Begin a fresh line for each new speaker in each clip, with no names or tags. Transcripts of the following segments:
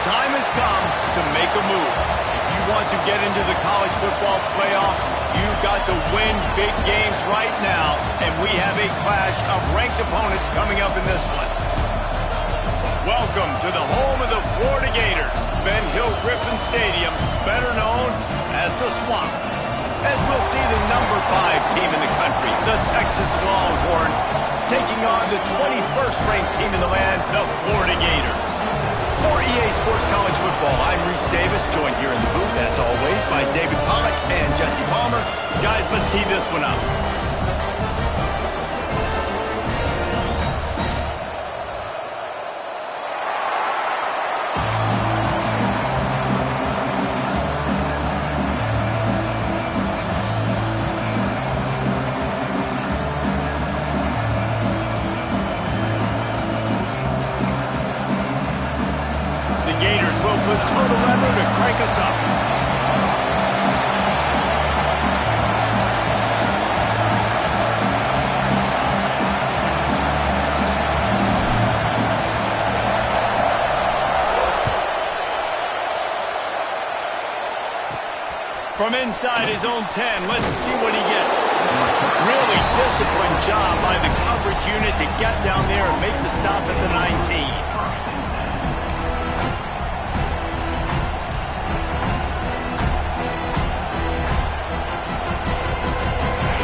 The time has come to make a move. If you want to get into the college football playoff, you've got to win big games right now, and we have a clash of ranked opponents coming up in this one. Welcome to the home of the Florida Gators, Ben Hill Griffin Stadium, better known as the Swamp. As we'll see the number 5 team in the country, the Texas Longhorns, taking on the 21st ranked team in the land, the Florida Gators. For EA Sports College Football, I'm Reese Davis, joined here in the booth, as always, by David Pollack and Jesse Palmer. Guys, let's tee this one up. Total weather to crank us up. From inside his own 10, let's see what he gets. Really disciplined job by the coverage unit to get down there and make the stop at the 19.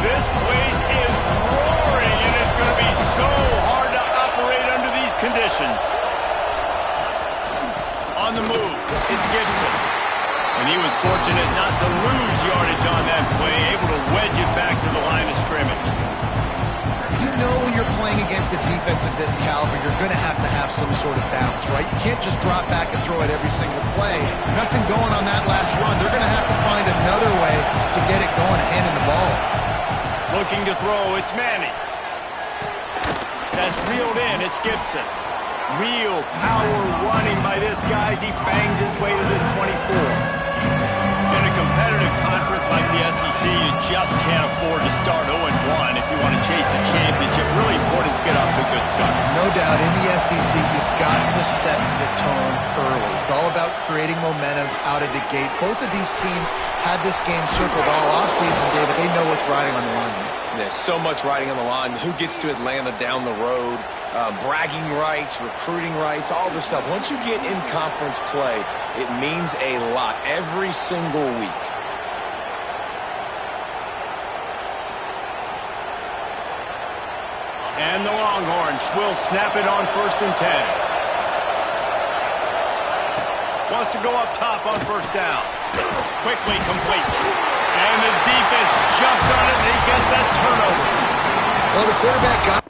This place is roaring, and it's going to be so hard to operate under these conditions. On the move, it's Gibson. And he was fortunate not to lose yardage on that play, able to wedge it back to the line of scrimmage.
You know when you're playing against a defense of this caliber, you're going to have some sort of balance, right? You can't just drop back and throw it every single play. Nothing going on that last run. They're going to have to find another way to get it going, handing the ball.
Looking to throw, it's Manning. That's reeled in, it's Gibson. Real power running by this guy as he bangs his way to the 24. In a competitive conference like the SEC, you just can't afford to start 0-1 if you want to chase a championship. Really important to get off to a good start.
No doubt, in the SEC, you've got to set the tone early. It's all about creating momentum out of the gate. Both of these teams had this game circled all offseason, David. They know what's riding on the line.
There's so much riding on the line. Who gets to Atlanta down the road? Bragging rights, recruiting rights, all this stuff. Once you get in conference play, it means a lot every single week.
And the Longhorns will snap it on 1st and 10. Wants to go up top on 1st down. Quickly complete. And the defense jumps on it, and they get that turnover.
Well, the quarterback got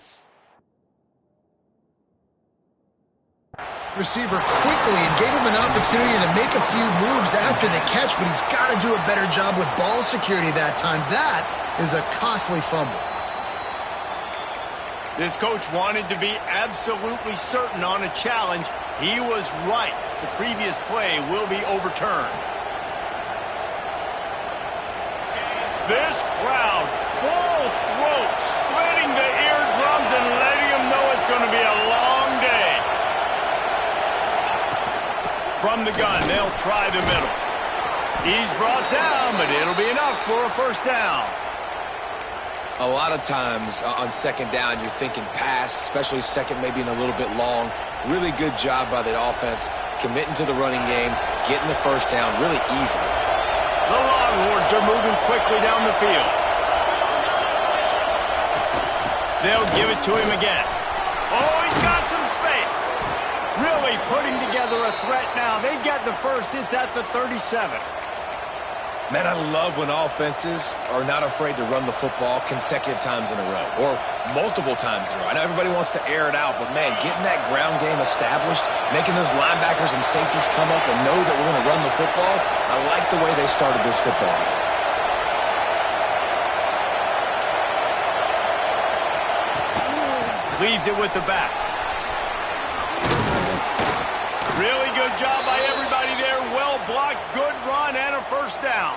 receiver quickly and gave him an opportunity to make a few moves after the catch, but he's got to do a better job with ball security that time. That is a costly fumble.
This coach wanted to be absolutely certain on a challenge. He was right. The previous play will be overturned. This crowd, full throat, splitting the eardrums and letting them know it's going to be a long day. From the gun, they'll try the middle. He's brought down, but it'll be enough for a 1st down.
A lot of times on 2nd down, you're thinking pass, especially 2nd, maybe in a little bit long. Really good job by the offense, committing to the running game, getting the 1st down really easily.
The Longhorns are moving quickly down the field. They'll give it to him again. Oh, he's got some space. Really putting together a threat now. They get the 1st. It's at the 37.
Man, I love when offenses are not afraid to run the football consecutive times in a row or multiple times in a row. I know everybody wants to air it out, but, man, getting that ground game established, making those linebackers and safeties come up and know that we're going to run the football, I like the way they started this football game.
Leaves it with the back. Really good job by everybody there. Well blocked, good run, and a 1st down.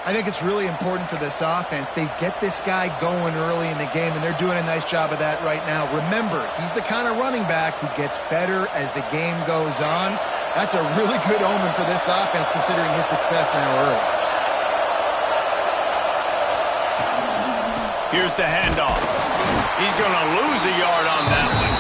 I think it's really important for this offense. They get this guy going early in the game, and they're doing a nice job of that right now. Remember, he's the kind of running back who gets better as the game goes on. That's a really good omen for this offense, considering his success now early.
Here's the handoff. He's going to lose a yard on that one.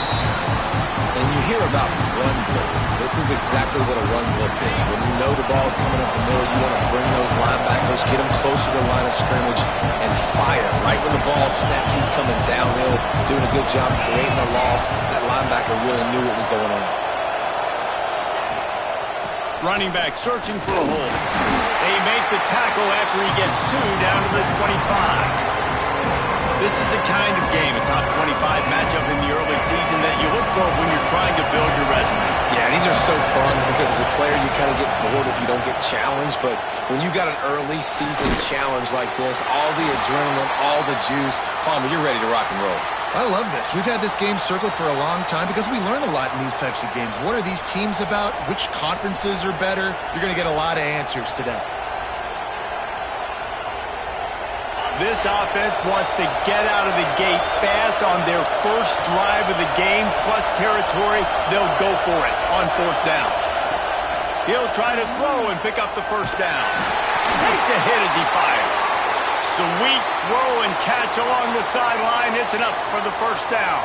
And you hear about run blitzes. This is exactly what a run blitz is. When you know the ball's coming up the middle, you want to bring those linebackers, get them closer to the line of scrimmage, and fire. Right when the ball snapped, he's coming downhill, doing a good job creating a loss. That linebacker really knew what was going on.
Running back searching for a hole. They make the tackle after he gets 2 down to the 25. This is the kind of game, a top 25 matchup in the early season, that you look for when you're trying to build your resume.
Yeah, these are so fun because as a player you kind of get bored if you don't get challenged, but when you got an early season challenge like this, all the adrenaline, all the juice, Palmer, you're ready to rock and roll.
I love this. We've had this game circled for a long time because we learn a lot in these types of games. What are these teams about? Which conferences are better? You're going to get a lot of answers today.
This offense wants to get out of the gate fast on their first drive of the game, plus territory. They'll go for it on 4th down. He'll try to throw and pick up the first down. Takes a hit as he fires. Sweet throw and catch along the sideline. It's enough for the first down.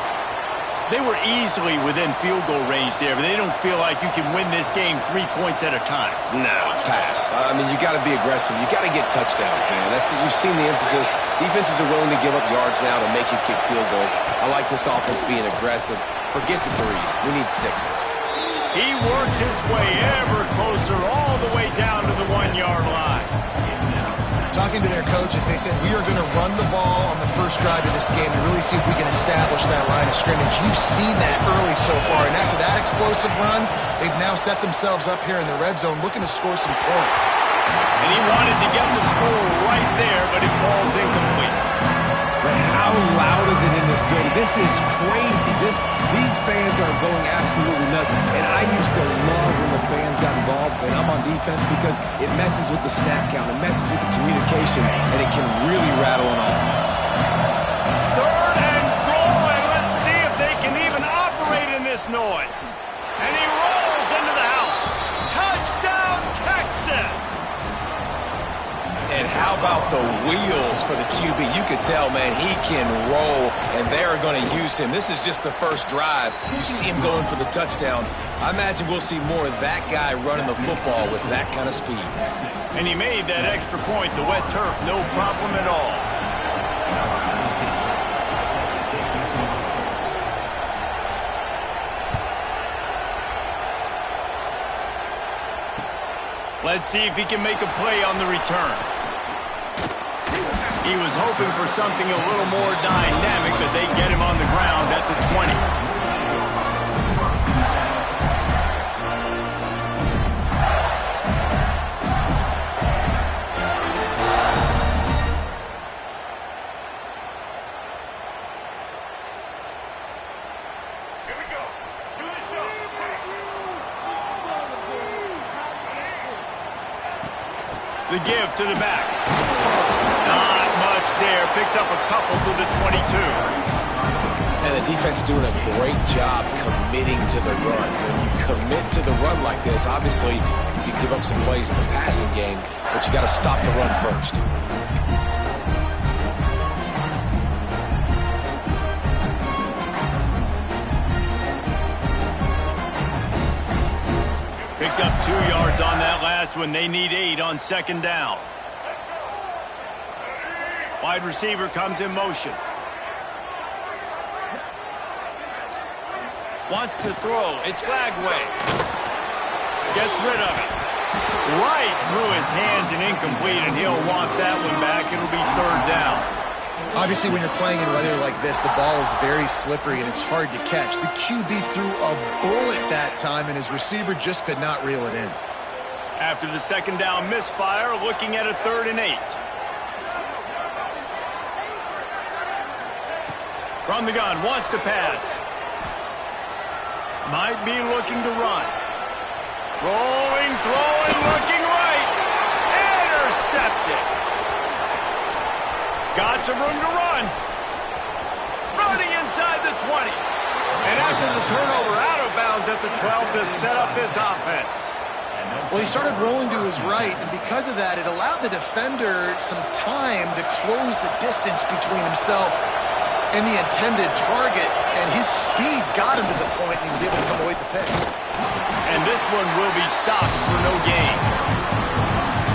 They were easily within field goal range there, but they don't feel like you can win this game 3 points at a time.
No, pass. I mean, you got to be aggressive. You got to get touchdowns, man. You've seen the emphasis. Defenses are willing to give up yards now to make you kick field goals. I like this offense being aggressive. Forget the 3s. We need 6s.
He works his way ever closer all the way down to the 1-yard line.
Talking to their coaches, they said, we are going to run the ball on the first drive of this game and really see if we can establish that line of scrimmage. You've seen that early so far, and after that explosive run, they've now set themselves up here in the red zone looking to score some points.
And he wanted to get the score right there, but it falls incomplete.
But how loud is it in this building? This is crazy. These fans are going absolutely nuts. And I used to love when the fans got involved, and I'm on defense, because it messes with the snap count, it messes with the communication, and it can really rattle an offense.
3rd and goal, and let's see if they can even operate in this noise. And he rolls into the house. Touchdown, Texas!
And how about the wheels for the QB? You could tell, man, he can roll, and they're going to use him. This is just the first drive. You see him going for the touchdown. I imagine we'll see more of that guy running the football with that kind of speed.
And he made that extra point, the wet turf, no problem at all. Let's see if he can make a play on the return. He was hoping for something a little more dynamic, but they get him on the ground at the 20. Here we go. Do the show. The give to the back. Not much there. Picks up a couple to the 22.
And the defense doing a great job committing to the run. When you commit to the run like this, obviously you can give up some plays in the passing game, but you got to stop the run first.
Picked up 2 yards on that last one. They need 8 on 2nd down. Wide receiver comes in motion. Wants to throw. It's Lagway. Gets rid of it. Right through his hands and incomplete, and he'll want that one back. It'll be 3rd down.
Obviously, when you're playing in weather like this, the ball is very slippery and it's hard to catch. The QB threw a bullet that time, and his receiver just could not reel it in.
After the 2nd down misfire, looking at a 3rd and 8. From the gun, wants to pass. Might be looking to run. Rolling, throwing, looking right. Intercepted. Got some room to run. Running inside the 20. And after the turnover, out of bounds at the 12 to set up this offense.
Well, he started rolling to his right, and because of that, it allowed the defender some time to close the distance between himself and the intended target, and his speed got him to the point, and he was able to come away with the pick.
And this one will be stopped for no gain.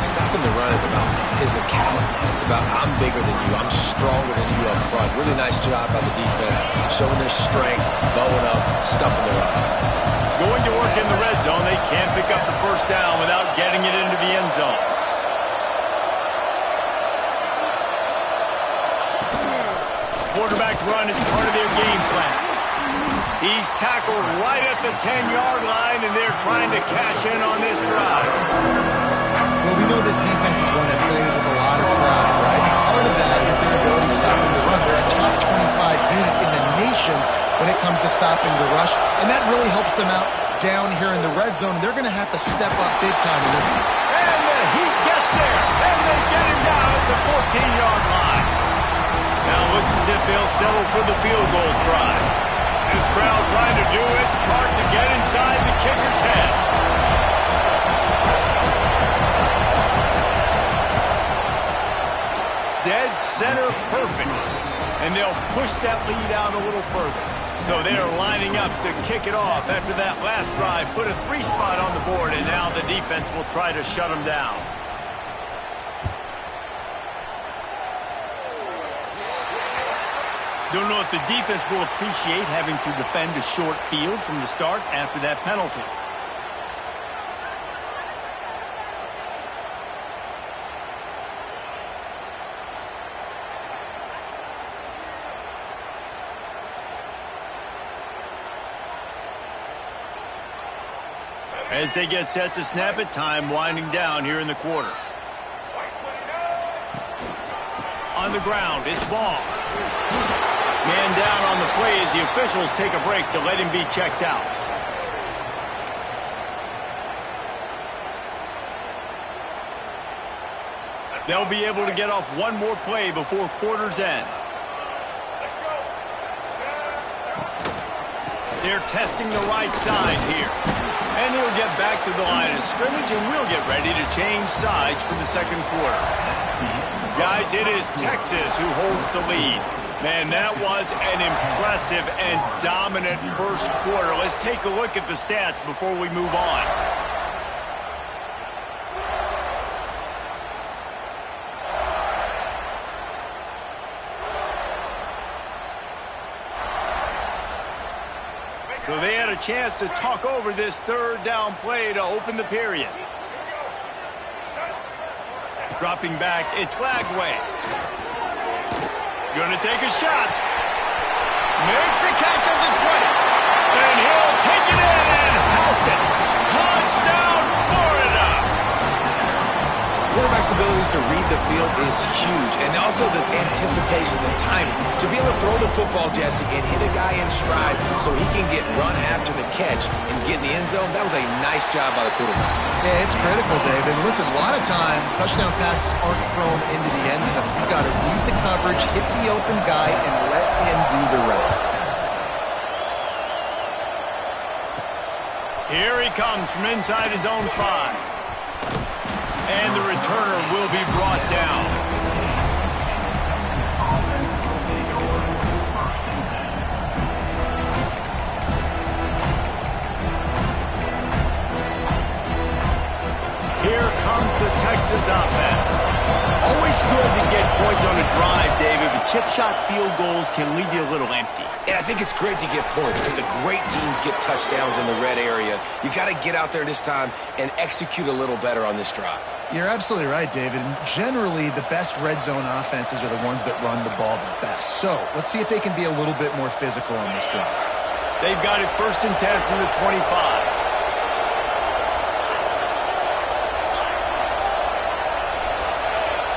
Stopping the run is about physicality. It's about I'm bigger than you, I'm stronger than you up front. Really nice job by the defense, showing their strength, bowing up, stuffing the run.
Going to work in the red zone, they can't pick up the first down without getting it into the end zone. Quarterback run is part of their game plan. He's tackled right at the 10-yard line, and they're trying to cash in on this drive.
Well, we know this defense is one that plays with a lot of pride, right? And part of that is their ability stopping the run. They're a top 25 unit in the nation when it comes to stopping the rush, and that really helps them out down here in the red zone. They're going to have to step up big time in this one.
And the Heat gets there, and they get him down at the 14-yard line. Now it looks as if they'll settle for the field goal try. This crowd trying to do its part to get inside the kicker's head. Dead center perfect. And they'll push that lead out a little further. So they're lining up to kick it off after that last drive. Put a 3 spot on the board, and now the defense will try to shut them down. Don't know if the defense will appreciate having to defend a short field from the start after that penalty. As they get set to snap it, time winding down here in the quarter. On the ground, it's Ball. Man down on the play as the officials take a break to let him be checked out. They'll be able to get off one more play before quarter's end. They're testing the right side here. And he'll get back to the line of scrimmage, and we'll get ready to change sides for the second quarter. Guys, it is Texas who holds the lead. Man, that was an impressive and dominant first quarter. Let's take a look at the stats before we move on. So they had a chance to talk over this third down play to open the period. Dropping back, it's Lagway. Gonna take a shot. Makes the catch at the 20. And he'll take it in and house it. Touchdown, Florida.
Quarterback's abilities to read the field is huge. And also the anticipation, the timing. To be able to throw the football, Jesse, and hit a guy in stride so he can get run after the catch and get in the end zone, that was a nice job by the quarterback.
Yeah, it's critical, Dave. And listen, a lot of times touchdown passes aren't thrown into the end zone. You've got to read the coverage, hit the open guy, and let him do the rest.
Here he comes from inside his own 5. And the returner will be brought down. Here comes the Texas offense. Always good to get points on a drive, David, but chip shot field goals can leave you a little empty.
And I think it's great to get points, but the great teams get touchdowns in the red area. You got to get out there this time and execute a little better on this drive.
You're absolutely right, David. And generally, the best red zone offenses are the ones that run the ball the best. So let's see if they can be a little bit more physical on this drive.
They've got it 1st and 10 from the 25.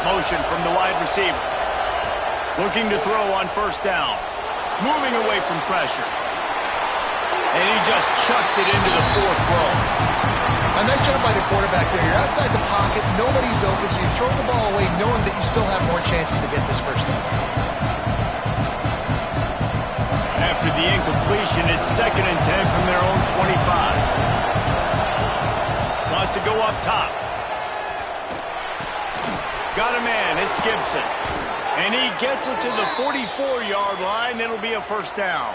Motion from the wide receiver. Looking to throw on 1st down. Moving away from pressure. And he just chucks it into the 4th row.
A nice job by the quarterback there. You're outside the pocket, nobody's open, so you throw the ball away knowing that you still have more chances to get this 1st down.
After the incompletion. It's 2nd and 10 from their own 25. Wants to go up top. Got a man. It's Gibson. And he gets it to the 44-yard line. It'll be a first down.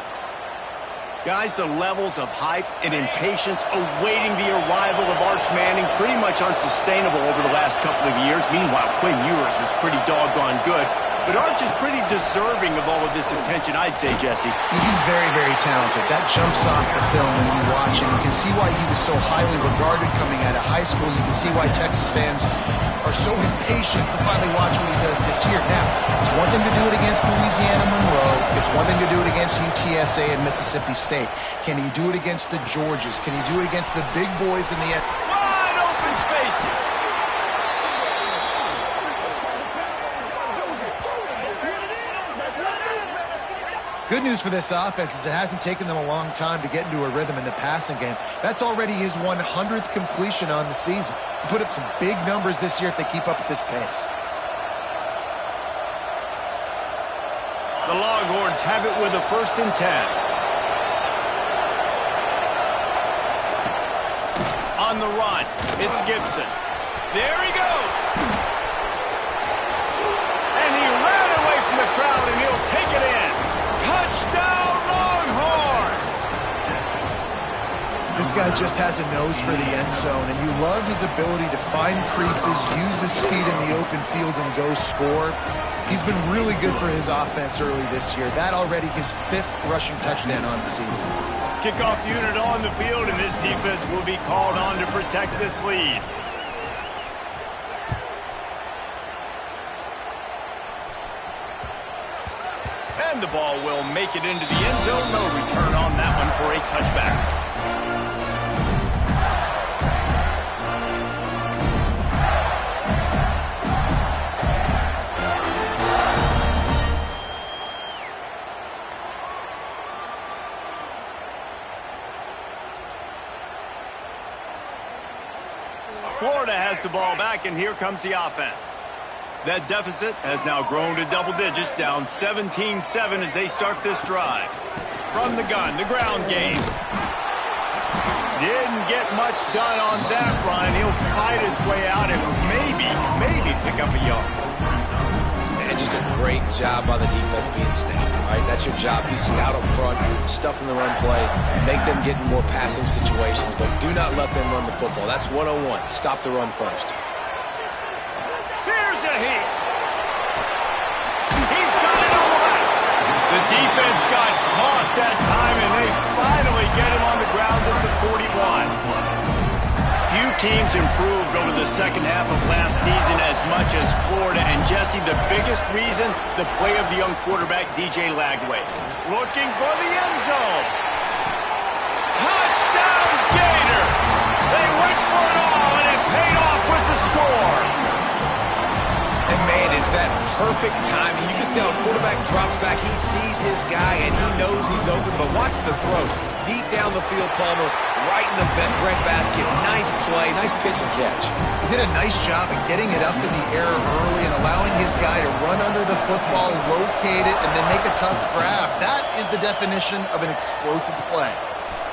Guys, the levels of hype and impatience awaiting the arrival of Arch Manning pretty much unsustainable over the last couple of years. Meanwhile, Quinn Ewers was pretty doggone good. But Arch is pretty deserving of all of this attention, I'd say, Jesse.
He's very, very talented. That jumps off the film when you watch him. You can see why he was so highly regarded coming out of high school. You can see why Texas fans are so impatient to finally watch what he does this year. Now, it's one thing to do it against Louisiana Monroe. It's one thing to do it against UTSA and Mississippi State. Can he do it against the Georgias? Can he do it against the big boys in the end?
Wide open spaces.
Good news for this offense is it hasn't taken them a long time to get into a rhythm in the passing game. That's already his 100th completion on the season. He put up some big numbers this year if they keep up at this pace.
The Longhorns have it with a 1st and 10. On the run, it's Gibson. There he goes. And he ran away from the crowd, and he'll take it in. Touchdown, Longhorns!
This guy just has a nose for the end zone, and you love his ability to find creases, use his speed in the open field, and go score. He's been really good for his offense early this year. That already his 5th rushing touchdown on the season.
Kickoff unit on the field, and this defense will be called on to protect this lead. And the ball will make it into the end zone. No return on that one for a touchback. Florida has the ball back, and here comes the offense. That deficit has now grown to double digits, down 17-7 as they start this drive. From the gun, the ground game. Didn't get much done on that run. He'll fight his way out and maybe pick up a yard.
And just a great job by the defense being stout. All right, that's your job. Be stout up front, stuff in the run play, make them get in more passing situations, but do not let them run the football. That's 101. Stop the run first.
Here's a hit. He's got it on the left. The defense got caught that time, and they finally get him on the ground at the 41. Few teams improved over the second half of last season as much as Florida. And Jesse, the biggest reason, the play of the young quarterback, DJ Lagway. Looking for the end zone. Touchdown, Gator! They went for it all, and it paid off with the score.
And, man, is that perfect timing. You can tell quarterback drops back. He sees his guy, and he knows he's open. But watch the throw. Deep down the field, Palmer, right in the breadbasket. Nice play, nice pitch and catch.
He did a nice job of getting it up in the air early and allowing his guy to run under the football, locate it, and then make a tough grab. That is the definition of an explosive play.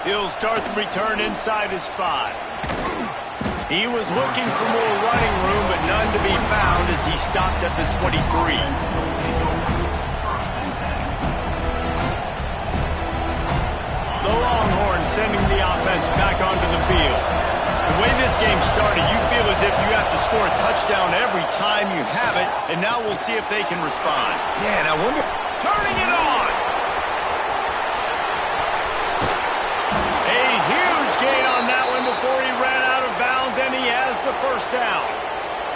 He'll start the return inside his 5. He was looking for more running room, but none to be found as he stopped at the 23. The Longhorns sending the offense back onto the field. The way this game started, you feel as if you have to score a touchdown every time you have it, and now we'll see if they can respond.
Yeah, and I wonder...
Turning it on! A huge gain on that one before he ran out of bounds, and he has the first down.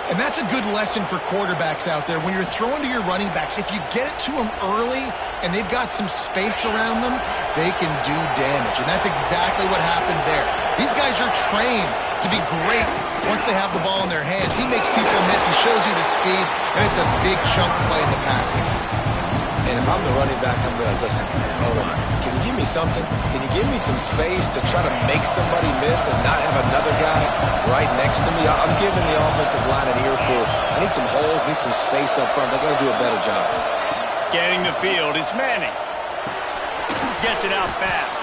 And that's a good lesson for quarterbacks out there. When you're throwing to your running backs, if you get it to them early and they've got some space around them, they can do damage. And that's exactly what happened there. These guys are trained to be great once they have the ball in their hands. He makes people miss. He shows you the speed, and it's a big chunk play in the pass game.
And if I'm the running back, I'm going to listen, hold on. Can you give me something? Can you give me some space to try to make somebody miss and not have another guy right next to me? I'm giving the offensive line an earful. I need some holes, need some space up front. They're going to do a better job.
Scanning the field, it's Manning. gets it out fast.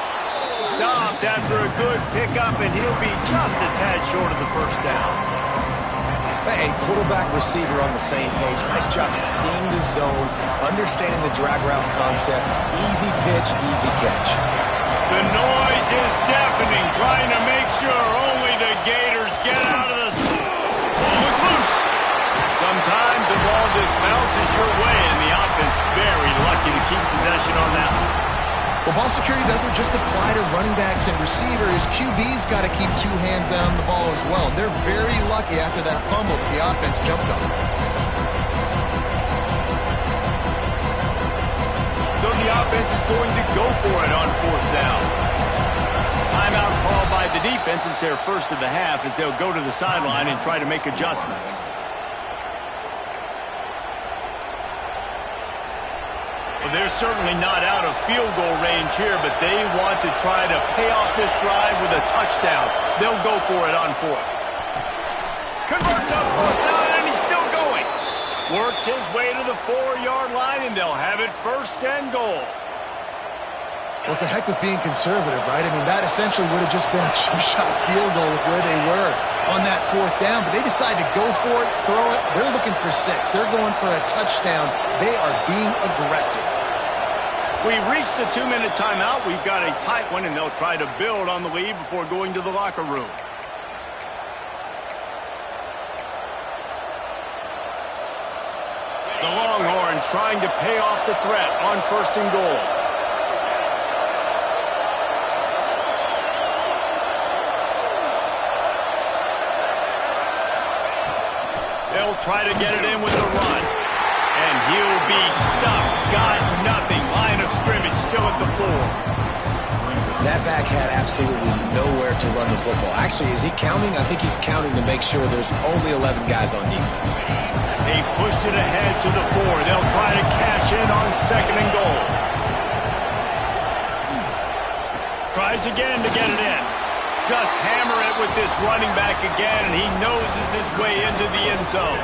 Stopped after a good pickup, and he'll be just a tad short of the first down.
And quarterback receiver on the same page. Nice job seeing the zone, understanding the drag route concept. Easy pitch, easy catch.
The noise is deafening, trying to make sure only the Gators get out of the... Ball is loose. Sometimes the ball just bounces your way, and the offense very lucky to keep possession on that one.
Well, ball security doesn't just apply to running backs and receivers. QB's got to keep two hands on the ball as well. They're very lucky after that fumble that the offense jumped on.
So the offense is going to go for it on fourth down. Timeout called by the defense. It's their first of the half as they'll go to the sideline and try to make adjustments. Well, they're certainly not out of field goal range here, but they want to try to pay off this drive with a touchdown. They'll go for it on fourth. Converts on fourth down, and he's still going. Works his way to the 4-yard line, and they'll have it first and goal.
Well, it's a heck of being conservative, right? I mean, that essentially would have just been a cheap-shot field goal with where they were on that fourth down. But they decide to go for it, throw it. They're looking for 6. They're going for a touchdown. They are being aggressive.
We've reached the 2-minute timeout. We've got a tight one, and they'll try to build on the lead before going to the locker room. The Longhorns trying to pay off the threat on first and goal. They'll try to get it in with the run. And he'll be stuffed. Got nothing. Line of scrimmage still at the 4.
That back had absolutely nowhere to run the football. Actually, is he counting? I think he's counting to make sure there's only 11 guys on defense.
They pushed it ahead to the 4. They'll try to cash in on second and goal. Tries again to get it in. Just hammer it with this running back again, and he noses his way into the end zone.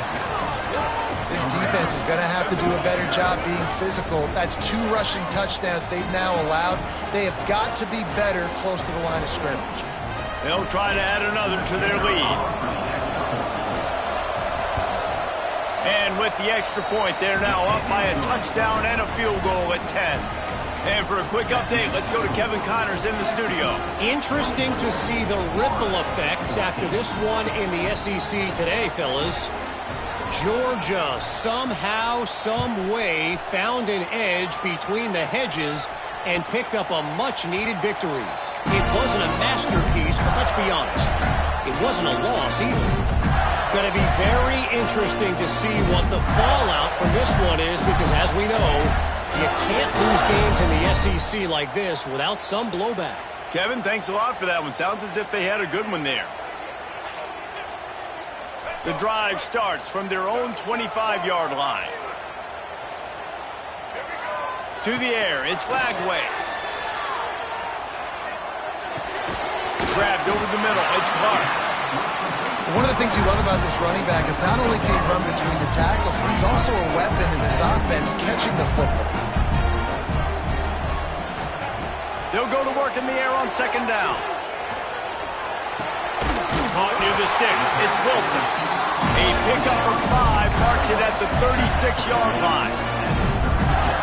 This defense is going to have to do a better job being physical. That's 2 rushing touchdowns they've now allowed. They have got to be better close to the line of scrimmage.
They'll try to add another to their lead. And with the extra point, they're now up by a touchdown and a field goal at 10. And for a quick update, let's go to Kevin Connors in the studio.
Interesting to see the ripple effects after this one in the SEC today, fellas. Georgia somehow, some way found an edge between the hedges and picked up a much-needed victory. It wasn't a masterpiece, but let's be honest, it wasn't a loss either. Going to be very interesting to see what the fallout from this one is, because as we know, you can't lose games in the SEC like this without some blowback.
Kevin, thanks a lot for that one. Sounds as if they had a good one there. The drive starts from their own 25-yard line. To the air, it's Lagway. Grabbed over the middle, it's Clark.
One of the things you love about this running back is not only can he run between the tackles, but he's also a weapon in this offense catching the football.
They'll go to work in the air on second down. Caught near the sticks. It's Wilson. A pickup of 5 marks it at the 36-yard line.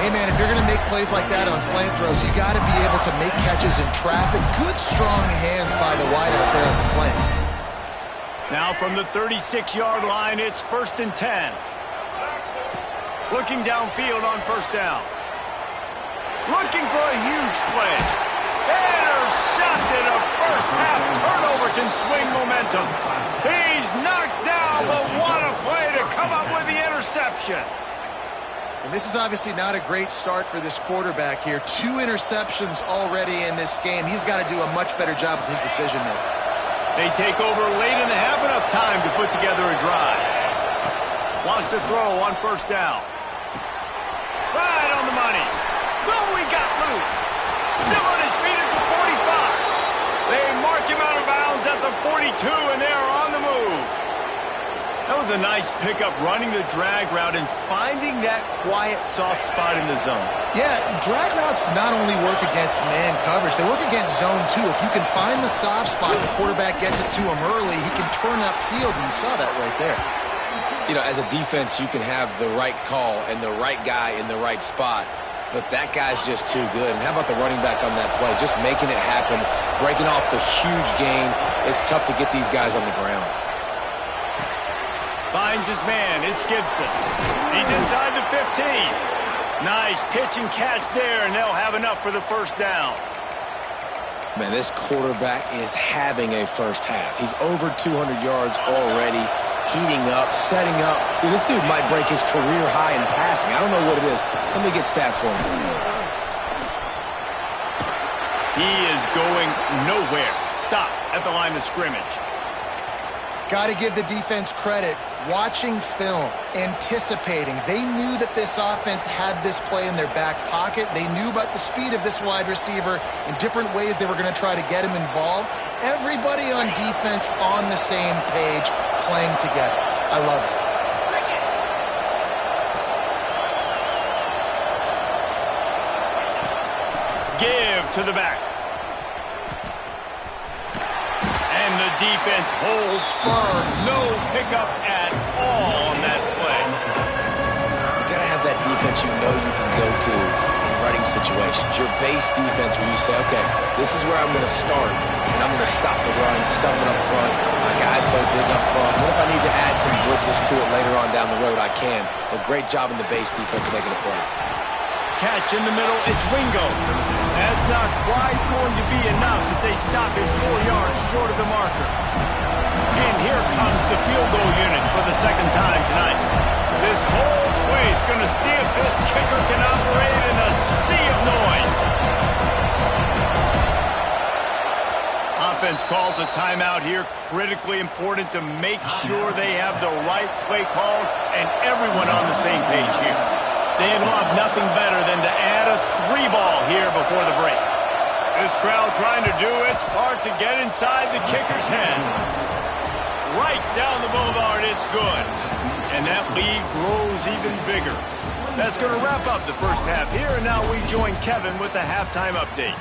Hey, man, if you're going to make plays like that on slant throws, you got to be able to make catches in traffic. Good, strong hands by the wideout there on the slant.
Now from the 36-yard line, it's first and 10. Looking downfield on first down. Looking for a huge play. Intercepted. A first-half turnover can swing momentum. He's knocked down, but what a play to come up with the interception.
And this is obviously not a great start for this quarterback here. 2 interceptions already in this game. He's got to do a much better job with his decision-making.
They take over late and have enough time to put together a drive. Wants to throw on first down. Right on the money. Oh, he got loose. Still on his feet at the 45. They mark him out of bounds at the 42, and they're on the move. That was was a nice pickup, running the drag route and finding that quiet, soft spot in the zone.
Yeah, drag routes not only work against man coverage, they work against zone too. If you can find the soft spot, the quarterback gets it to him early, he can turn upfield, and you saw that right there.
You know, as a defense, you can have the right call and the right guy in the right spot, but that guy's just too good. And how about the running back on that play? Just making it happen, breaking off the huge gain. It's tough to get these guys on the ground.
Finds his man. It's Gibson. He's inside the 15. Nice pitch and catch there, and they'll have enough for the first down.
Man, this quarterback is having a first half. He's over 200 yards already, heating up, setting up. Dude, this dude might break his career high in passing. I don't know what it is. Somebody get stats for him.
He is going nowhere. Stop at the line of scrimmage.
Got to give the defense credit. Watching film, anticipating. They knew that this offense had this play in their back pocket. They knew about the speed of this wide receiver and different ways they were going to try to get him involved. Everybody on defense on the same page, playing together. I love it.
Give to the back. And the defense holds firm. No pickup at all on that play.
You got to have that defense you know you can go to in running situations. Your base defense where you say, okay, this is where I'm going to start, and I'm going to stop the run, stuff it up front. My guys play big up front. And if I need to add some blitzes to it later on down the road, I can. But great job in the base defense making a play.
Catch in the middle. It's Wingo. That's not quite going to be enough as they stop him 4 yards short of the marker. And here comes the field goal unit for the second time tonight. This whole place going to see if this kicker can operate in a sea of noise. Offense calls a timeout here. Critically important to make sure they have the right play call and everyone on the same page here. They'd love nothing better than to add a 3-ball here before the break. This crowd trying to do its part to get inside the kicker's head. Right down the boulevard, it's good. And that lead grows even bigger. That's going to wrap up the first half here, and now we join Kevin with the halftime update.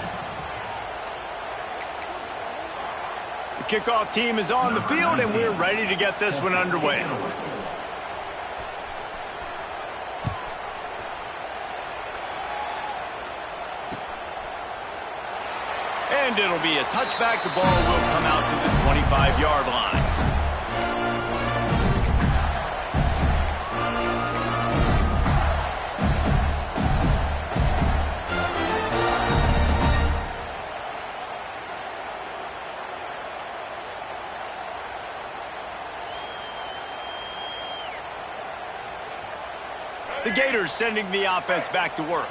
The kickoff team is on the field, and we're ready to get this one underway. And it'll be a touchback. The ball will come out to the 25-yard line. The Gators sending the offense back to work.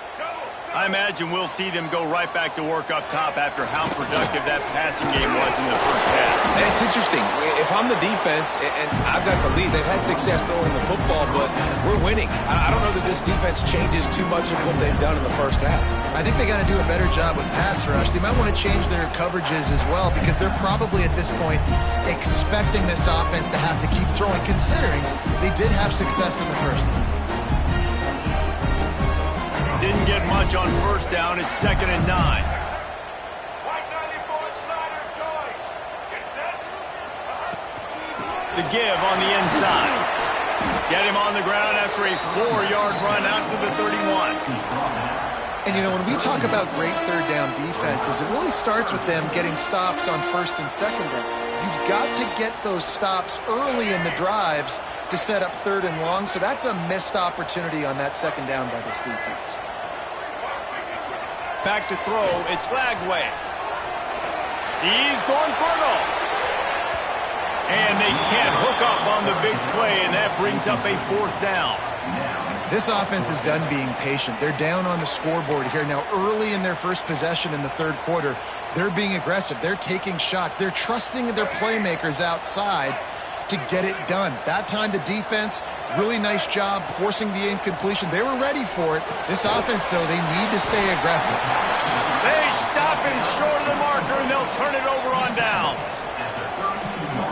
I imagine we'll see them go right back to work up top after how productive that passing game was in the first half.
And it's interesting. If I'm the defense and I've got the lead, they've had success throwing the football, but we're winning. I don't know that this defense changes too much of what they've done in the first half.
I think they got to do a better job with pass rush. They might want to change their coverages as well because they're probably at this point expecting this offense to have to keep throwing, considering they did have success in the first half.
Didn't get much on first down. It's 2nd and 9. The give on the inside. Get him on the ground after a 4-yard run out to the 31.
And, you know, when we talk about great third down defenses, it really starts with them getting stops on first and second down. You've got to get those stops early in the drives to set up third and long, so that's a missed opportunity on that second down by this defense.
Back to throw, it's Lagway. He's going for it all. And they can't hook up on the big play, and that brings up a 4th down.
This offense is done being patient. They're down on the scoreboard here. Now, early in their first possession in the third quarter, they're being aggressive. They're taking shots. They're trusting their playmakers outside to get it done. That time, the defense, really nice job forcing the incompletion. They were ready for it. This offense, though, they need to stay aggressive.
They stop him short of the marker, and they'll turn it over on downs.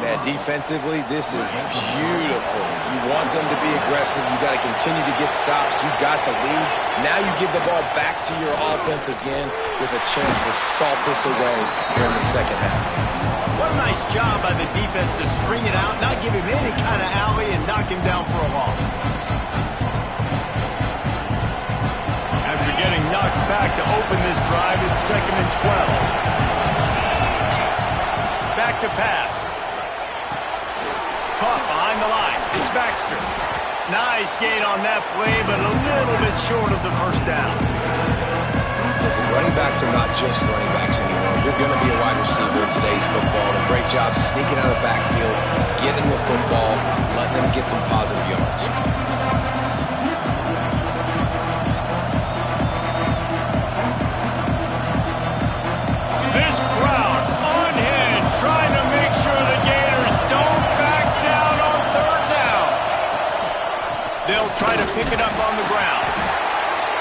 Man, Yeah, defensively, this is beautiful. You want them to be aggressive. You got to continue to get stops. You got the lead. Now you give the ball back to your offense again with a chance to salt this away here in the second half.
What a nice job by the defense to string it out, not give him any kind of alley, and knock him down for a loss. After getting knocked back to open this drive, it's 2nd and 12. Back to pass. Caught behind the line. It's Baxter. Nice gain on that play, but a little bit short of the first down.
Listen, running backs are not just running backs anymore. You're going to be a wide receiver in today's football. And a great job sneaking out of the backfield, getting the football, letting them get some positive yards.
This crowd unhinged, trying to make sure the Gators don't back down on 3rd down. They'll try to pick it up on the ground.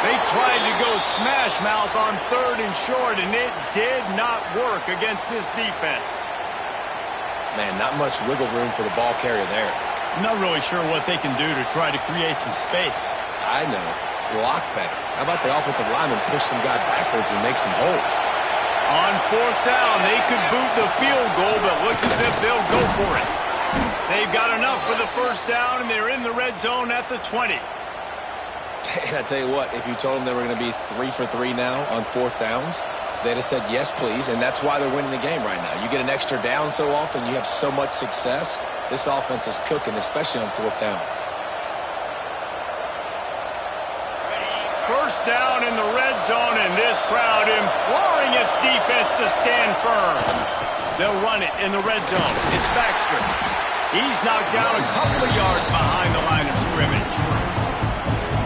They tried to go smash mouth on 3rd and short, and it did not work against this defense.
Man, not much wiggle room for the ball carrier there.
I'm not really sure what they can do to try to create some space.
I know. Block better. How about the offensive lineman push some guy backwards and make some holes?
On 4th down, they could boot the field goal, but looks as if they'll go for it. They've got enough for the 1st down, and they're in the red zone at the 20.
And I tell you what, if you told them they were going to be 3 for 3 now on 4th downs, they'd have said yes, please, and that's why they're winning the game right now. You get an extra down so often, you have so much success. This offense is cooking, especially on 4th down.
1st down in the red zone, and this crowd imploring its defense to stand firm. They'll run it in the red zone. It's Baxter. He's knocked down a couple of yards behind the line of scrimmage.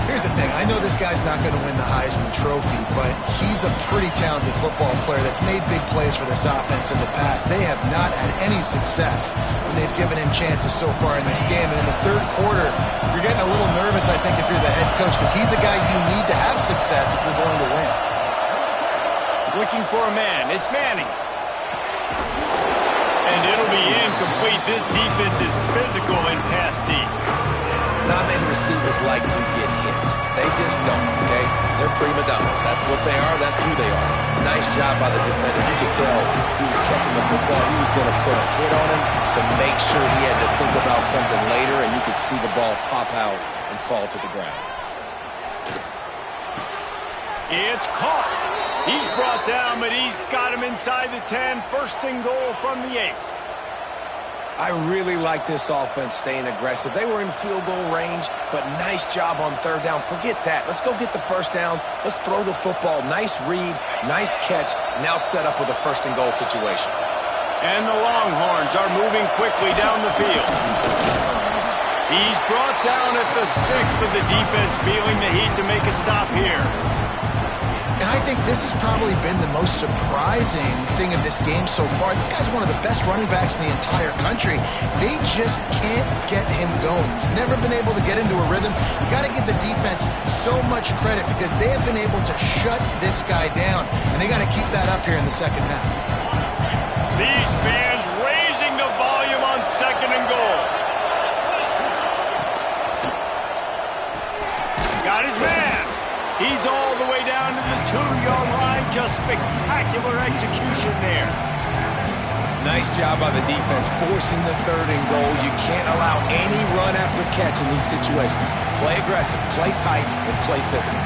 Here's the thing. I know this guy's not going to win the Heisman Trophy, but he's a pretty talented football player that's made big plays for this offense in the past. They have not had any success when they've given him chances so far in this game. And in the 3rd quarter, you're getting a little nervous, I think, if you're the head coach, because he's a guy you need to have success if you're going to win.
Looking for a man. It's Manning. And it'll be incomplete. This defense is physical and pass deep.
Not many receivers like to get hit. They just don't, okay? They're prima donnas. That's what they are. That's who they are. Nice job by the defender. You could tell he was catching the football. He was going to put a hit on him to make sure he had to think about something later, and you could see the ball pop out and fall to the ground.
It's caught. He's brought down, but he's got him inside the 10. 1st and goal from the 8.
I really like this offense staying aggressive. They were in field goal range, but nice job on 3rd down. Forget that. Let's go get the 1st down. Let's throw the football. Nice read, nice catch. Now set up with a 1st and goal situation.
And the Longhorns are moving quickly down the field. He's brought down at the 6, but the defense feeling the heat to make a stop here.
And I think this has probably been the most surprising thing of this game so far. This guy's one of the best running backs in the entire country. They just can't get him going. He's never been able to get into a rhythm. You got to give the defense so much credit because they have been able to shut this guy down. And they got to keep that up here in the second half.
These fans raising the volume on 2nd and goal. Got his man. He's all the way down to the 2-yard line. Just spectacular execution there.
Nice job by the defense forcing the 3rd and goal. You can't allow any run after catch in these situations. Play aggressive, play tight, and play physical.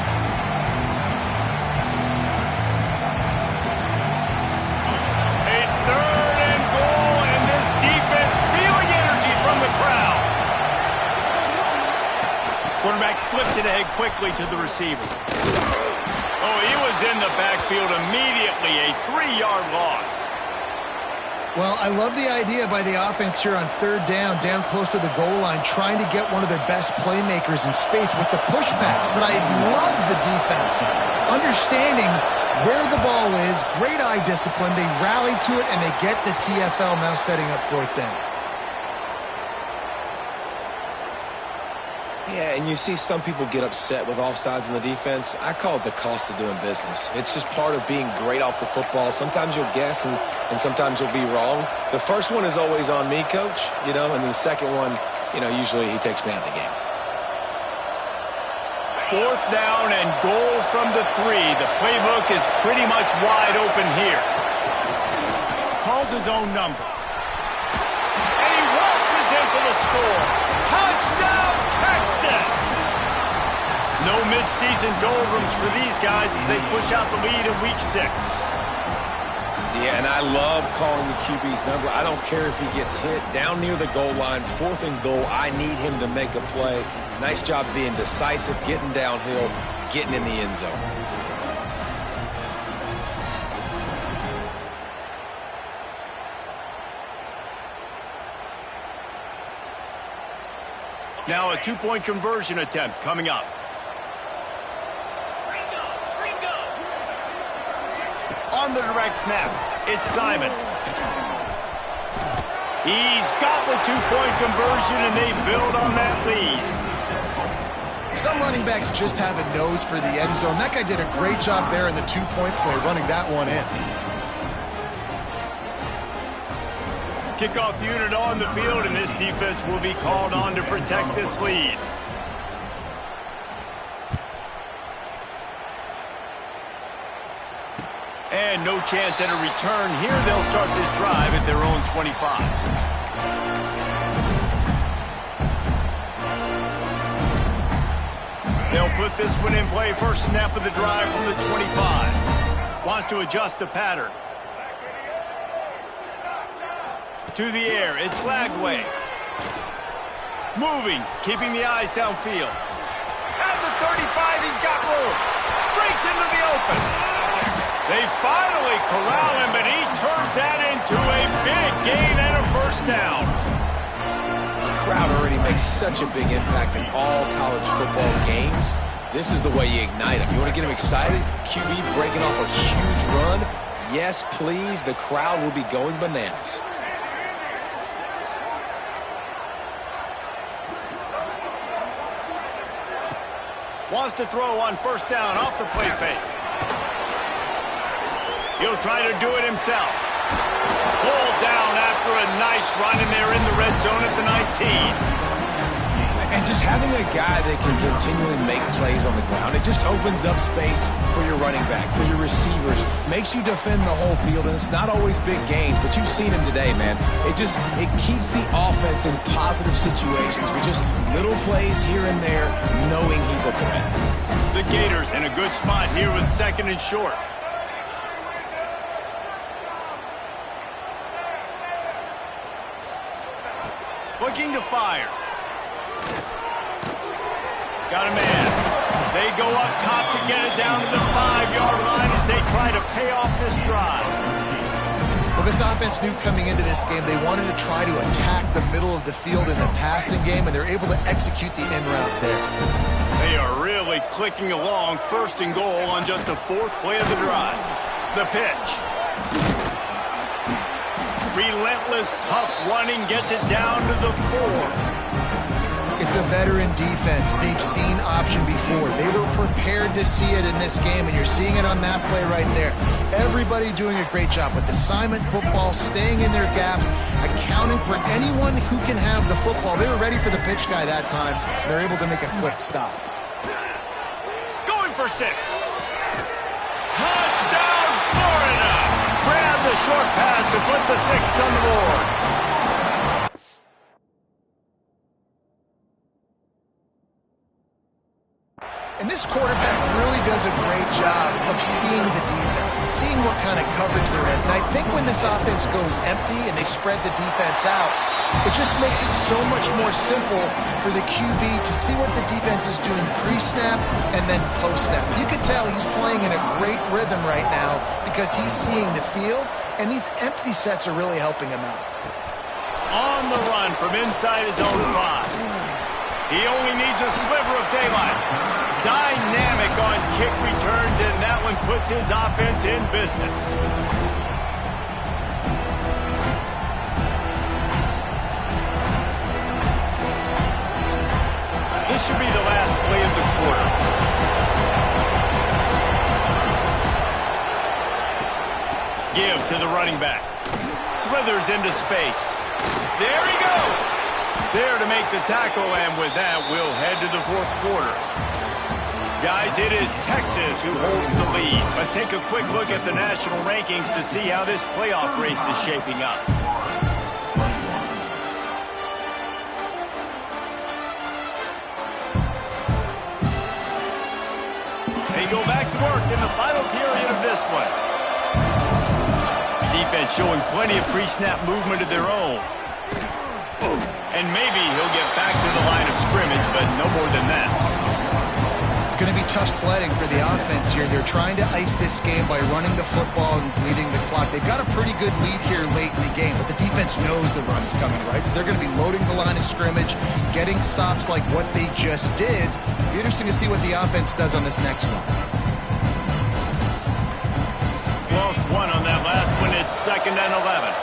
A 3rd and goal, and this defense feeling energy from the crowd. Quarterback flips it ahead quickly to the receiver. Oh, he was in the backfield immediately. A 3-yard loss.
Well, I love the idea by the offense here on 3rd down close to the goal line, trying to get one of their best playmakers in space with the pushbacks. But I love the defense. Understanding where the ball is, great eye discipline. They rally to it, and they get the TFL now setting up 4th down.
Yeah, and you see some people get upset with offsides in the defense. I call it the cost of doing business. It's just part of being great off the football. Sometimes you'll guess and sometimes you'll be wrong. The first one is always on me, Coach, and then the second one, usually he takes me out of the game.
4th down and goal from the 3. The playbook is pretty much wide open here. Calls his own number. And he waltzes in for the score. Touchdown, Texas! No midseason doldrums for these guys as they push out the lead in Week 6.
Yeah, and I love calling the QB's number. I don't care if he gets hit down near the goal line, 4th and goal. I need him to make a play. Nice job being decisive, getting downhill, getting in the end zone.
Now a 2-point conversion attempt coming up. On the direct snap, it's Simon. He's got the 2-point conversion, and they build on that lead.
Some running backs just have a nose for the end zone. That guy did a great job there in the 2-point play, running that one in.
Kickoff unit on the field, and this defense will be called on to protect this lead. And no chance at a return here. They'll start this drive at their own 25. They'll put this one in play. First snap of the drive from the 25. Wants to adjust the pattern. To the air, it's Lagway. Moving, keeping the eyes downfield. At the 35, he's got room. Breaks into the open. They finally corral him, but he turns that into a big gain and a first down.
The crowd already makes such a big impact in all college football games. This is the way you ignite them. You want to get them excited? QB breaking off a huge run? Yes, please. The crowd will be going bananas.
Wants to throw on first down off the play fake. He'll try to do it himself. Pulled down after a nice run, and they're in the red zone at the 19.
And just having a guy that can continually make plays on the ground, it just opens up space for your running back, for your receivers, makes you defend the whole field, and it's not always big gains, but you've seen him today, man. It keeps the offense in positive situations with just little plays here and there, knowing he's a threat.
The Gators in a good spot here with 2nd and short. Looking to fire. Got a man. They go up top to get it down to the 5-yard line as they try to pay off this drive.
Well, this offense knew coming into this game they wanted to try to attack the middle of the field in the passing game, and they're able to execute the in route there.
They are really clicking along. 1st and goal on just the 4th play of the drive. The pitch. Relentless, tough running gets it down to the 4.
It's a veteran defense. They've seen option before. They were prepared to see it in this game, and you're seeing it on that play right there. Everybody doing a great job with assignment football, staying in their gaps, accounting for anyone who can have the football. They were ready for the pitch guy that time. They're able to make a quick stop.
Going for 6. Touchdown, Florida! Grab the short pass to put the 6 on the board.
And this quarterback really does a great job of seeing the defense and seeing what kind of coverage they're in. And I think when this offense goes empty and they spread the defense out, it just makes it so much more simple for the QB to see what the defense is doing pre-snap and then post-snap. You can tell he's playing in a great rhythm right now because he's seeing the field, and these empty sets are really helping him out.
On the run from inside his own 5. He only needs a sliver of daylight. Dynamic on kick returns, and that one puts his offense in business. The This should be the last play of the quarter. Give to the running back. Slithers into space. There he goes. There to make the tackle, and with that, we'll head to the fourth quarter. Guys, it is Texas who holds the lead. Let's take a quick look at the national rankings to see how this playoff race is shaping up. They go back to work in the final period of this one. Defense showing plenty of pre-snap movement of their own. And maybe he'll get back to the line of scrimmage, but no more than that.
It's going to be tough sledding for the offense here. They're trying to ice this game by running the football and bleeding the clock. They've got a pretty good lead here late in the game, but the defense knows the run's coming, right? So they're going to be loading the line of scrimmage, getting stops like what they just did. It'll be interesting to see what the offense does on this next one.
Lost one on that last one. It's 2nd and 11.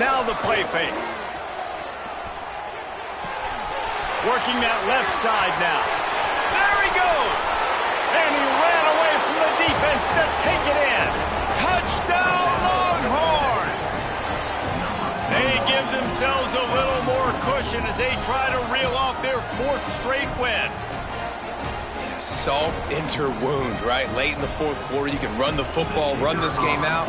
Now the play fake. Working that left side now. There he goes. And he ran away from the defense to take it in. Touchdown, Longhorns. They give themselves a little more cushion as they try to reel off their 4th straight win.
Yeah, salt into wound, right? Late in the fourth quarter, you can run the football, run this game out.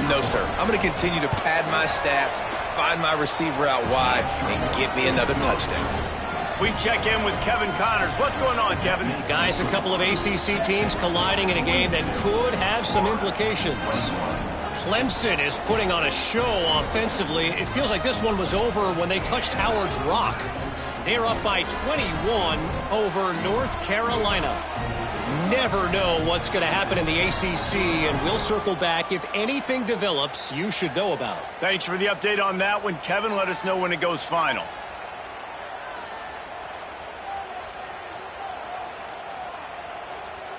No, sir. I'm going to continue to pad my stats, find my receiver out wide, and get me another touchdown.
We check in with Kevin Connors. What's going on, Kevin?
Guys, a couple of ACC teams colliding in a game that could have some implications. Clemson is putting on a show offensively. It feels like this one was over when they touched Howard's Rock. They're up by 21 over North Carolina. Never know what's going to happen in the ACC, and we'll circle back. If anything develops, you should know about.
Thanks for the update on that one, Kevin. Let us know when it goes final.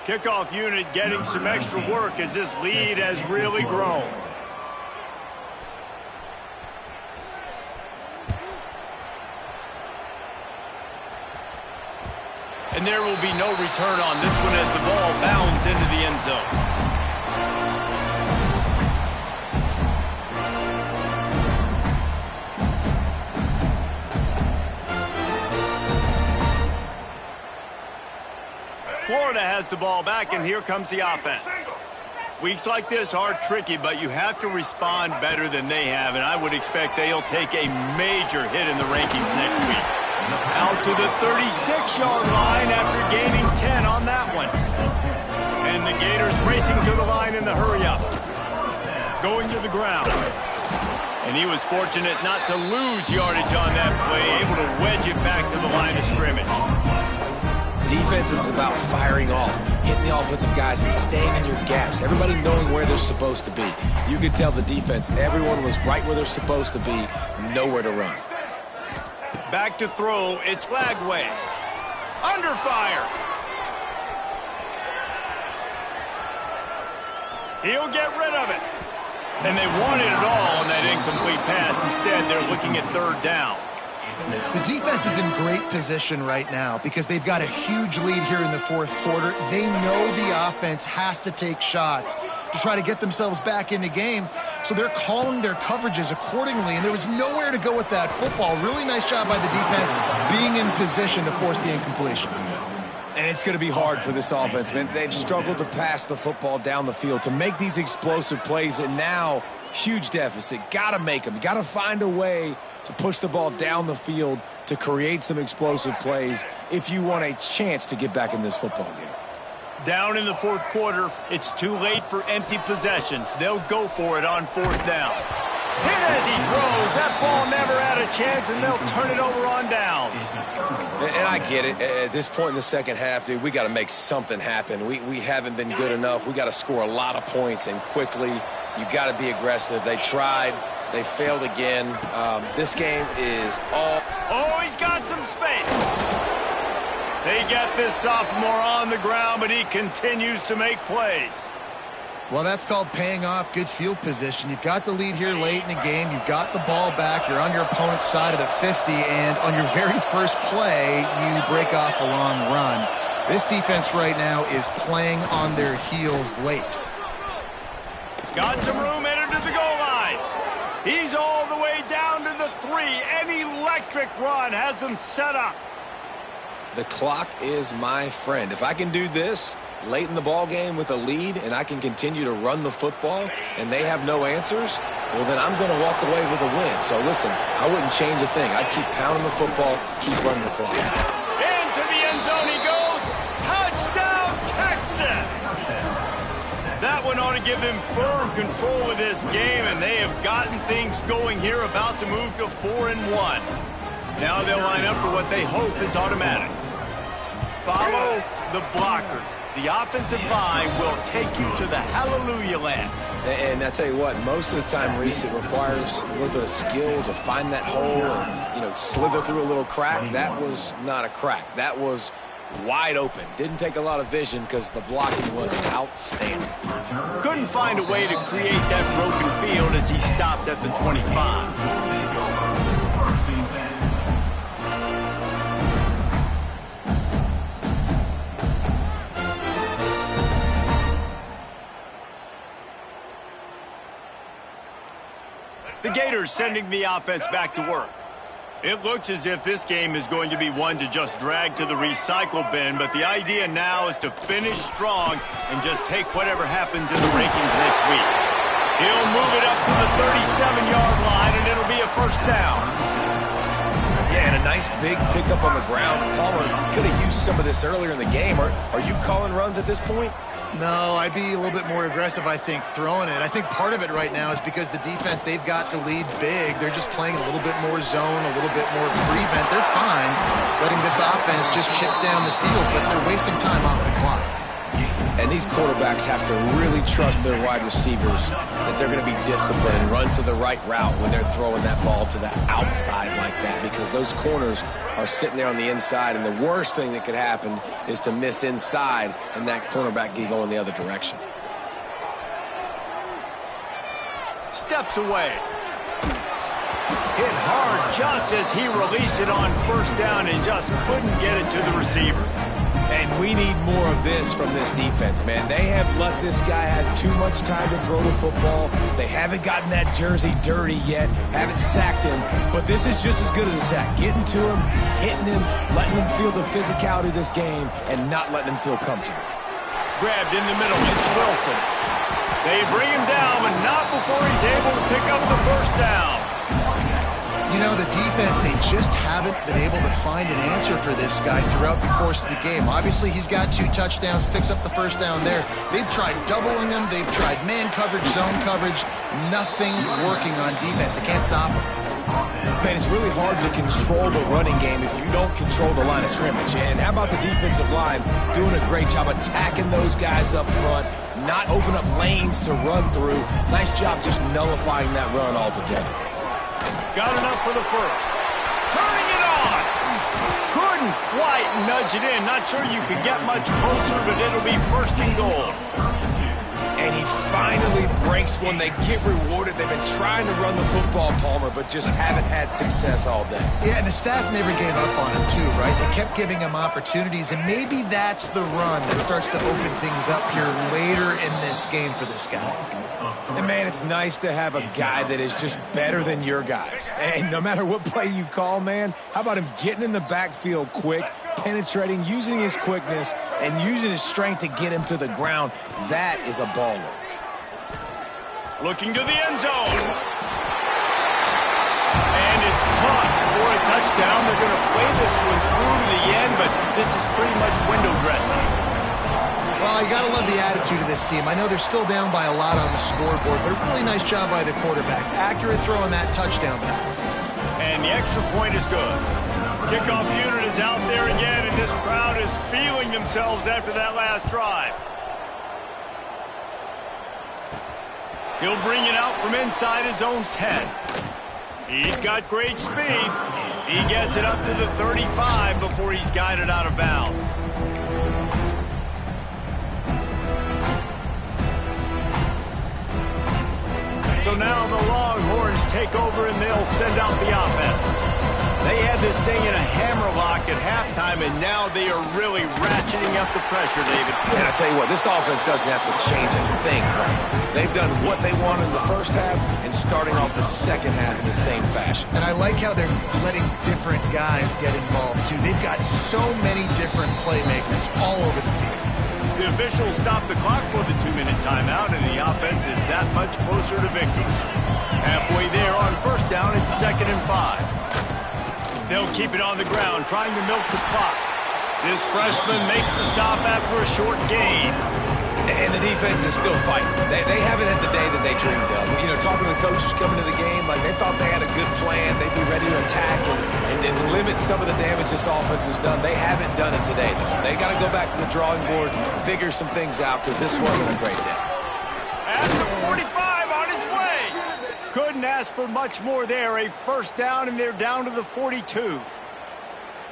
Kickoff unit getting some extra work as this lead has really grown. And there will be no return on this one as the ball bounds into the end zone. Florida has the ball back, and here comes the offense. Weeks like this are tricky, but you have to respond better than they have, and I would expect they'll take a major hit in the rankings next week. Out to the 36-yard line after gaining 10 on that one. And the Gators racing to the line in the hurry-up. Going to the ground. And he was fortunate not to lose yardage on that play, able to wedge it back to the line of scrimmage.
Defense is about firing off, hitting the offensive guys and staying in your gaps. Everybody knowing where they're supposed to be. You could tell the defense, everyone was right where they're supposed to be, nowhere to run.
Back to throw, it's Flagway. Under fire. He'll get rid of it. And they wanted it all on that incomplete pass. Instead, they're looking at 3rd down.
The defense is in great position right now because they've got a huge lead here in the fourth quarter. They know the offense has to take shots to try to get themselves back in the game. So they're calling their coverages accordingly, and there was nowhere to go with that football. Really nice job by the defense being in position to force the incompletion.
And it's going to be hard for this offense, man. They've struggled to pass the football down the field, to make these explosive plays, and now huge deficit. Got to make them. Got to find a way to push the ball down the field to create some explosive plays if you want a chance to get back in this football game.
Down in the fourth quarter, it's too late for empty possessions. They'll go for it on 4th down. Hit as he throws. That ball never had a chance, and they'll turn it over on downs.
And I get it. At this point in the second half, dude, we got to make something happen. We haven't been good enough. We got to score a lot of points, and quickly. You got to be aggressive. They tried. They failed again. This game is all...
Oh, he's got some space. They get this sophomore on the ground, but he continues to make plays.
Well, that's called paying off good field position. You've got the lead here late in the game. You've got the ball back. You're on your opponent's side of the 50, and on your very first play, you break off a long run. This defense right now is playing on their heels late.
Got some room headed to the goal line. He's all the way down to the 3. An electric run has him set up.
The clock is my friend. If I can do this late in the ball game with a lead and I can continue to run the football and they have no answers, well, then I'm going to walk away with a win. So, listen, I wouldn't change a thing. I'd keep pounding the football, keep running the clock.
Into the end zone he goes. Touchdown, Texas! That one ought to give them firm control of this game, and they have gotten things going here, about to move to 4-1. Now they'll line up for what they hope is automatic. Follow the blockers. The offensive line will take you to the hallelujah land.
And I tell you what, most of the time, Reese, it requires a little bit of skill to find that hole and, slither through a little crack. That was not a crack. That was wide open. Didn't take a lot of vision because the blocking was outstanding.
Couldn't find a way to create that broken field as he stopped at the 25. The Gators sending the offense back to work. It looks as if this game is going to be one to just drag to the recycle bin, but the idea now is to finish strong and just take whatever happens in the rankings next week. He'll move it up to the 37-yard line, and it'll be a first down.
Yeah, and a nice big pickup on the ground. Palmer could have used some of this earlier in the game. Are you calling runs at this point?
No, I'd be a little bit more aggressive, I think, throwing it. I think part of it right now is because the defense, they've got the lead big. They're just playing a little bit more zone, a little bit more prevent. They're fine letting this offense just chip down the field, but they're wasting time off the clock.
And these quarterbacks have to really trust their wide receivers that they're going to be disciplined and run to the right route when they're throwing that ball to the outside like that, because those corners are sitting there on the inside, and the worst thing that could happen is to miss inside and that cornerback get going the other direction.
Steps away. Hit hard just as he released it on first down and just couldn't get it to the receiver.
And we need more of this from this defense, man. They have let this guy have too much time to throw the football. They haven't gotten that jersey dirty yet, haven't sacked him, but this is just as good as a sack. Getting to him, hitting him, letting him feel the physicality of this game, and not letting him feel comfortable.
Grabbed in the middle, it's Wilson. They bring him down, but not before he's able to pick up the first down.
You know, the defense, they just haven't been able to find an answer for this guy throughout the course of the game. Obviously, he's got 2 touchdowns, picks up the first down there. They've tried doubling him. They've tried man coverage, zone coverage. Nothing working on defense. They can't stop him.
Man, it's really hard to control the running game if you don't control the line of scrimmage. And how about the defensive line doing a great job attacking those guys up front, not open up lanes to run through. Nice job just nullifying that run altogether.
Got enough for the first. Turning it on. Couldn't quite nudge it in. Not sure you could get much closer, but it'll be first and goal.
And he finally breaks one. They get rewarded. They've been trying to run the football, Palmer, but just haven't had success all day.
Yeah, and the staff never gave up on him, too, right? They kept giving him opportunities, and maybe that's the run that starts to open things up here later in this game for this guy.
And, man, it's nice to have a guy that is just better than your guys. And no matter what play you call, man, how about him getting in the backfield quick, penetrating, using his quickness, and using his strength to get him to the ground? That is a baller.
Looking to the end zone. And it's caught for a touchdown. They're going to play this one through to the end, but this is pretty much window dressing.
Well, you got to love the attitude of this team. I know they're still down by a lot on the scoreboard, but a really nice job by the quarterback. Accurate throw on that touchdown pass.
And the extra point is good. Kickoff unit is out there again, and this crowd is feeling themselves after that last drive. He'll bring it out from inside his own 10. He's got great speed. He gets it up to the 35 before he's guided out of bounds. take over, and they'll send out the offense. They had this thing in a hammerlock at halftime, and now they are really ratcheting up the pressure, David.
And I tell you what, this offense doesn't have to change a thing, Brian. They've done what they wanted in the first half and starting off the second half in the same fashion.
And I like how they're letting different guys get involved, too. They've got so many different playmakers all over the field.
The officials stop the clock for the 2-minute timeout, and the offense is that much closer to victory. Halfway there on first down, it's 2nd and 5. They'll keep it on the ground, trying to milk the clock. This freshman makes the stop after a short gain.
And the defense is still fighting. They haven't had the day that they dreamed of. You know, talking to the coaches coming to the game, like they thought they had a good plan. They'd be ready to attack and limit some of the damage this offense has done. They haven't done it today, though. They got to go back to the drawing board, figure some things out, because this wasn't a great day.
At the 45 on its way. Couldn't ask for much more there. A first down, and they're down to the 42.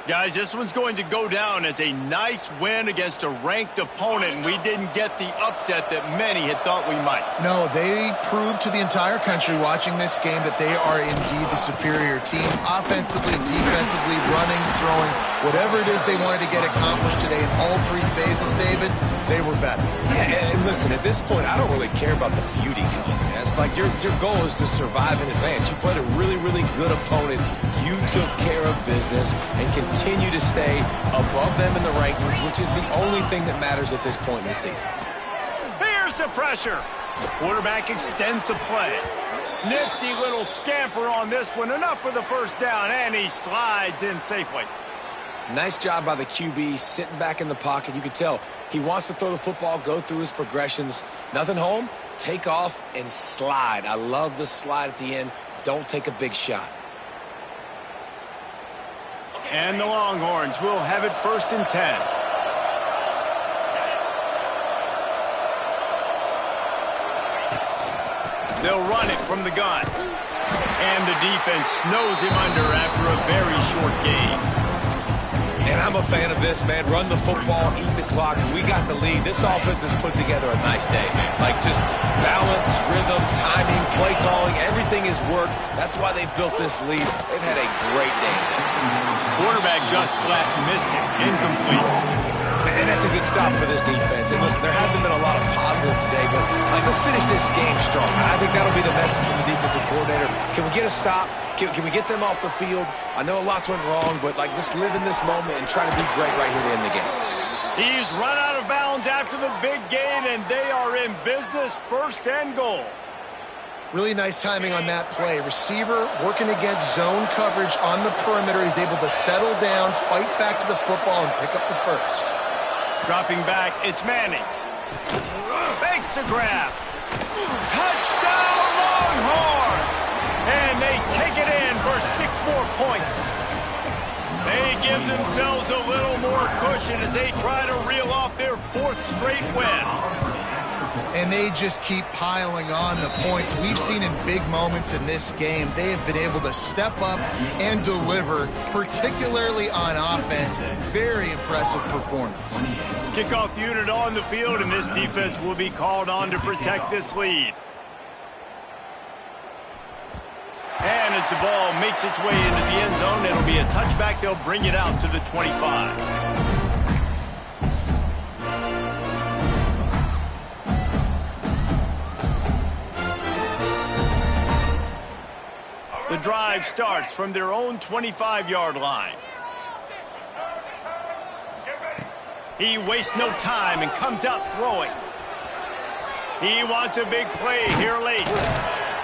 Guys, this one's going to go down as a nice win against a ranked opponent, and we didn't get the upset that many had thought we might.
No, they proved to the entire country watching this game that they are indeed the superior team. Offensively, defensively, running, throwing, whatever it is they wanted to get accomplished today in all three phases, David, they were better.
Yeah, and listen, at this point, I don't really care about the beauty contest. Like, your goal is to survive and advance. You played a really, really good opponent. You took care of business and continue to stay above them in the rankings, which is the only thing that matters at this point in the season.
Here's the pressure. The quarterback extends the play. Nifty little scamper on this one. Enough for the first down, and he slides in safely.
Nice job by the QB, sitting back in the pocket. You could tell he wants to throw the football, go through his progressions. Nothing home, take off, and slide. I love the slide at the end. Don't take a big shot.
And the Longhorns will have it 1st and 10. They'll run it from the gun. And the defense snows him under after a very short game.
And I'm a fan of this, man. Run the football, eat the clock. We got the lead. This offense has put together a nice day, man. Like, just balance, rhythm, timing, play calling, everything has worked. That's why they've built this lead. They've had a great day today.
Quarterback just flat missed it. Incomplete.
And that's a good stop for this defense. And listen, there hasn't been a lot of positive today, but let's finish this game strong. I think that'll be the message from the defensive coordinator. Can we get a stop? Can we get them off the field? I know lots went wrong, but let's live in this moment and try to be great right here to end the game.
He's run out of bounds after the big gain, and they are in business, 1st and goal.
Really nice timing on that play. Receiver working against zone coverage on the perimeter. He's able to settle down, fight back to the football, and pick up the first.
Dropping back, it's Manning. Makes the grab. Touchdown, Longhorns! And they take it in for 6 more points. They give themselves a little more cushion as they try to reel off their 4th straight win.
And they just keep piling on the points. We've seen in big moments in this game, they have been able to step up and deliver, particularly on offense. Very impressive performance.
Kickoff unit on the field, and this defense will be called on to protect this lead. And as the ball makes its way into the end zone, it'll be a touchback. They'll bring it out to the 25. The drive starts from their own 25-yard line. He wastes no time and comes out throwing. He wants a big play here late.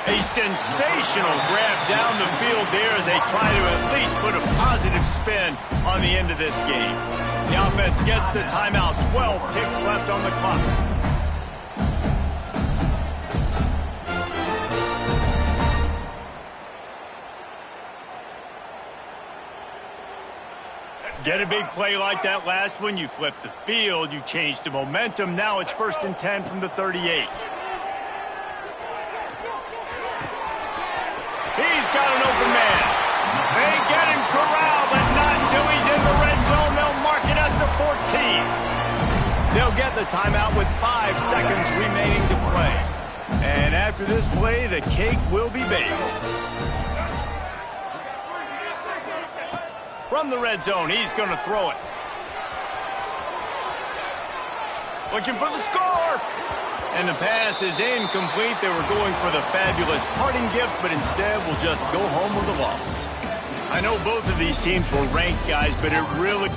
A sensational grab down the field there as they try to at least put a positive spin on the end of this game. The offense gets the timeout. 12 ticks left on the clock. Get a big play like that last one, you flip the field, you change the momentum. Now it's 1st and 10 from the 38. He's got an open man. They get him corralled, but not until he's in the red zone. They'll mark it at the 14. They'll get the timeout with 5 seconds remaining to play. And after this play, the cake will be baked. From the red zone, he's going to throw it. Looking for the score. And the pass is incomplete. They were going for the fabulous parting gift, but instead will just go home with a loss. I know both of these teams were ranked, guys, but it really...